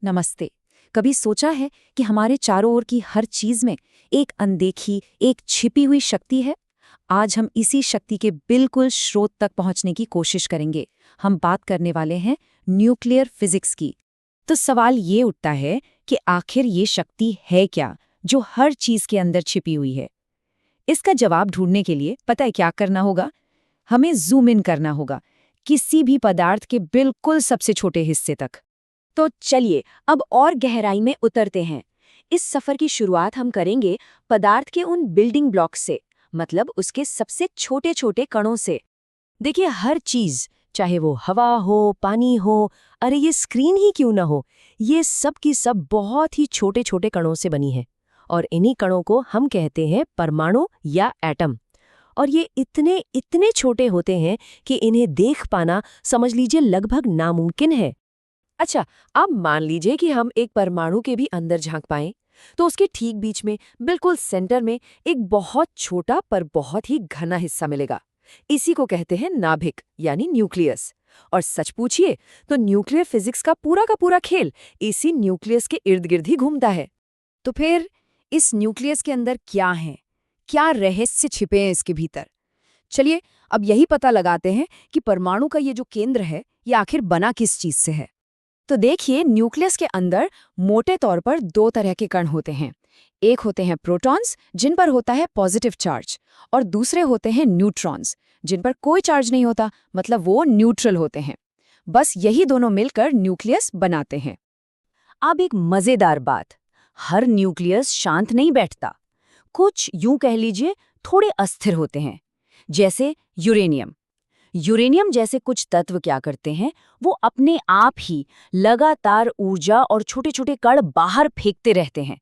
नमस्ते। कभी सोचा है कि हमारे चारों ओर की हर चीज में एक अनदेखी, एक छिपी हुई शक्ति है? आज हम इसी शक्ति के बिल्कुल स्रोत तक पहुंचने की कोशिश करेंगे। हम बात करने वाले हैं न्यूक्लियर फिजिक्स की। तो सवाल ये उठता है कि आखिर ये शक्ति है क्या, जो हर चीज के अंदर छिपी हुई है? इसका जवाब ढूंढने के लिए पता है क्या करना होगा? हमें जूम इन करना होगा, किसी भी पदार्थ के बिल्कुल सबसे छोटे हिस्से तक। तो चलिए अब और गहराई में उतरते हैं। इस सफर की शुरुआत हम करेंगे पदार्थ के उन बिल्डिंग ब्लॉक्स से, मतलब उसके सबसे छोटे छोटे कणों से। देखिए, हर चीज, चाहे वो हवा हो, पानी हो, अरे ये स्क्रीन ही क्यों ना हो, ये सब की सब बहुत ही छोटे छोटे कणों से बनी है। और इन्हीं कणों को हम कहते हैं परमाणु या एटम। और ये इतने इतने छोटे होते हैं कि इन्हें देख पाना समझ लीजिए लगभग नामुमकिन है। अच्छा, अब मान लीजिए कि हम एक परमाणु के भी अंदर झांक पाएं, तो उसके ठीक बीच में, बिल्कुल सेंटर में, एक बहुत छोटा पर बहुत ही घना हिस्सा मिलेगा। इसी को कहते हैं नाभिक यानी न्यूक्लियस। और सच पूछिए तो न्यूक्लियर फिजिक्स का पूरा खेल इसी न्यूक्लियस के इर्द गिर्द ही घूमता है। तो फिर इस न्यूक्लियस के अंदर क्या है? क्या रहस्य छिपे हैं इसके भीतर? चलिए अब यही पता लगाते हैं कि परमाणु का ये जो केंद्र है, ये आखिर बना किस चीज से है। तो देखिए, न्यूक्लियस के अंदर मोटे तौर पर दो तरह के कण होते हैं। एक होते हैं प्रोटॉन्स, जिन पर होता है पॉजिटिव चार्ज, और दूसरे होते हैं न्यूट्रॉन्स, जिन पर कोई चार्ज नहीं होता, मतलब वो न्यूट्रल होते हैं। बस यही दोनों मिलकर न्यूक्लियस बनाते हैं। अब एक मजेदार बात, हर न्यूक्लियस शांत नहीं बैठता। कुछ यूं कह लीजिए थोड़े अस्थिर होते हैं, जैसे यूरेनियम। यूरेनियम जैसे कुछ तत्व क्या करते हैं, वो अपने आप ही लगातार ऊर्जा और छोटे छोटे कण बाहर फेंकते रहते हैं।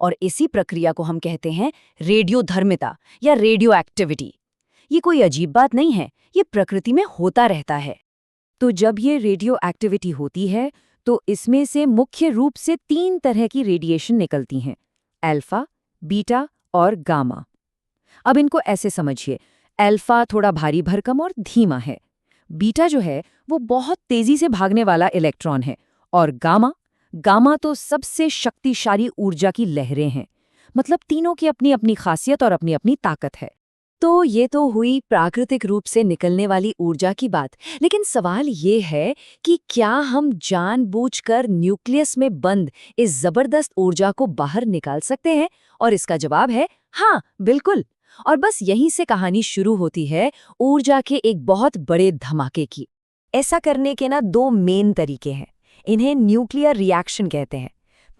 और इसी प्रक्रिया को हम कहते हैं रेडियोधर्मिता या रेडियो एक्टिविटी। ये कोई अजीब बात नहीं है, ये प्रकृति में होता रहता है। तो जब ये रेडियो एक्टिविटी होती है, तो इसमें से मुख्य रूप से तीन तरह की रेडिएशन निकलती हैं: अल्फा, बीटा और गामा। अब इनको ऐसे समझिए, अल्फा थोड़ा भारी भरकम और धीमा है, बीटा जो है वो बहुत तेजी से भागने वाला इलेक्ट्रॉन है, और गामा गामा तो सबसे शक्तिशाली ऊर्जा की लहरें हैं। मतलब तीनों की अपनी अपनी खासियत और अपनी अपनी ताकत है। तो ये तो हुई प्राकृतिक रूप से निकलने वाली ऊर्जा की बात, लेकिन सवाल ये है कि क्या हम जानबूझकर न्यूक्लियस में बंद इस जबरदस्त ऊर्जा को बाहर निकाल सकते हैं? और इसका जवाब है हाँ, बिल्कुल। और बस यहीं से कहानी शुरू होती है ऊर्जा के एक बहुत बड़े धमाके की। ऐसा करने के दो मेन तरीके हैं। इन्हें न्यूक्लियर रिएक्शन कहते हैं।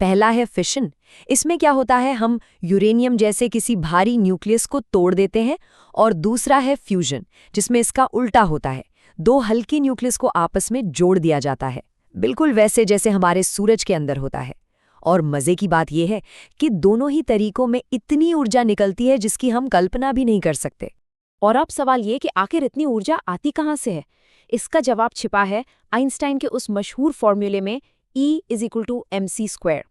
पहला है फिशन। इसमें क्या होता है, हम यूरेनियम जैसे किसी भारी न्यूक्लियस को तोड़ देते हैं। और दूसरा है फ्यूजन, जिसमें इसका उल्टा होता है, दो हल्के न्यूक्लियस को आपस में जोड़ दिया जाता है, बिल्कुल वैसे जैसे हमारे सूरज के अंदर होता है। और मजे की बात यह है कि दोनों ही तरीकों में इतनी ऊर्जा निकलती है जिसकी हम कल्पना भी नहीं कर सकते। और अब सवाल ये कि आखिर इतनी ऊर्जा आती कहाँ से है? इसका जवाब छिपा है आइंस्टाइन के उस मशहूर फॉर्मूले में, E=mc²।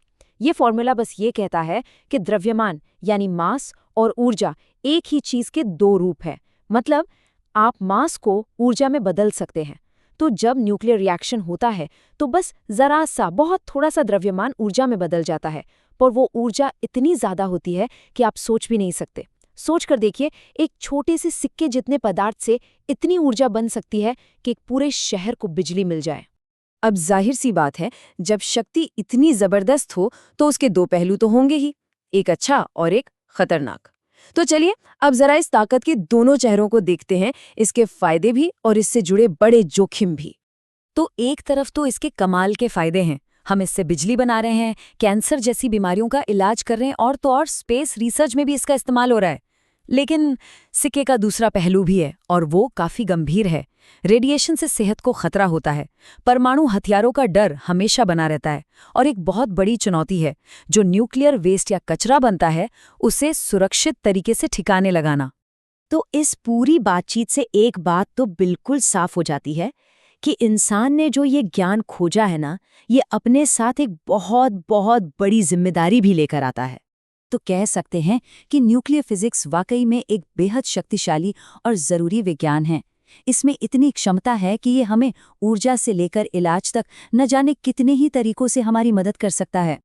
ये फॉर्मूला बस ये कहता है कि द्रव्यमान यानी मास और ऊर्जा एक ही चीज के दो रूप है। मतलब आप मास को ऊर्जा में बदल सकते हैं। तो जब न्यूक्लियर रिएक्शन होता है, तो बस जरा सा, बहुत थोड़ा सा द्रव्यमान ऊर्जा में बदल जाता है, पर वो ऊर्जा इतनी ज्यादा होती है कि आप सोच भी नहीं सकते। सोच कर देखिए, एक छोटे से सिक्के जितने पदार्थ से इतनी ऊर्जा बन सकती है कि एक पूरे शहर को बिजली मिल जाए। अब जाहिर सी बात है, जब शक्ति इतनी जबरदस्त हो तो उसके दो पहलू तो होंगे ही, एक अच्छा और एक खतरनाक। तो चलिए अब जरा इस ताकत के दोनों चेहरों को देखते हैं, इसके फायदे भी और इससे जुड़े बड़े जोखिम भी। तो एक तरफ तो इसके कमाल के फायदे हैं, हम इससे बिजली बना रहे हैं, कैंसर जैसी बीमारियों का इलाज कर रहे हैं, और तो और स्पेस रिसर्च में भी इसका इस्तेमाल हो रहा है। लेकिन सिक्के का दूसरा पहलू भी है, और वो काफी गंभीर है। रेडिएशन से सेहत को खतरा होता है, परमाणु हथियारों का डर हमेशा बना रहता है, और एक बहुत बड़ी चुनौती है, जो न्यूक्लियर वेस्ट या कचरा बनता है, उसे सुरक्षित तरीके से ठिकाने लगाना। तो इस पूरी बातचीत से एक बात तो बिल्कुल साफ हो जाती है कि इंसान ने जो ये ज्ञान खोजा है ना, ये अपने साथ एक बहुत बहुत बड़ी जिम्मेदारी भी लेकर आता है। तो कह सकते हैं कि न्यूक्लियर फिजिक्स वाकई में एक बेहद शक्तिशाली और ज़रूरी विज्ञान है। इसमें इतनी क्षमता है कि ये हमें ऊर्जा से लेकर इलाज तक न जाने कितने ही तरीकों से हमारी मदद कर सकता है।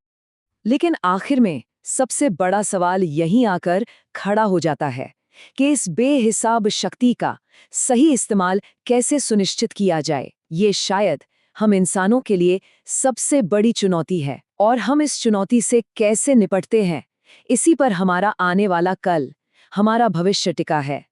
लेकिन आखिर में सबसे बड़ा सवाल यहीं आकर खड़ा हो जाता है कि इस बेहिसाब शक्ति का सही इस्तेमाल कैसे सुनिश्चित किया जाए। ये शायद हम इंसानों के लिए सबसे बड़ी चुनौती है, और हम इस चुनौती से कैसे निपटते हैं, इसी पर हमारा आने वाला कल, हमारा भविष्य टिका है।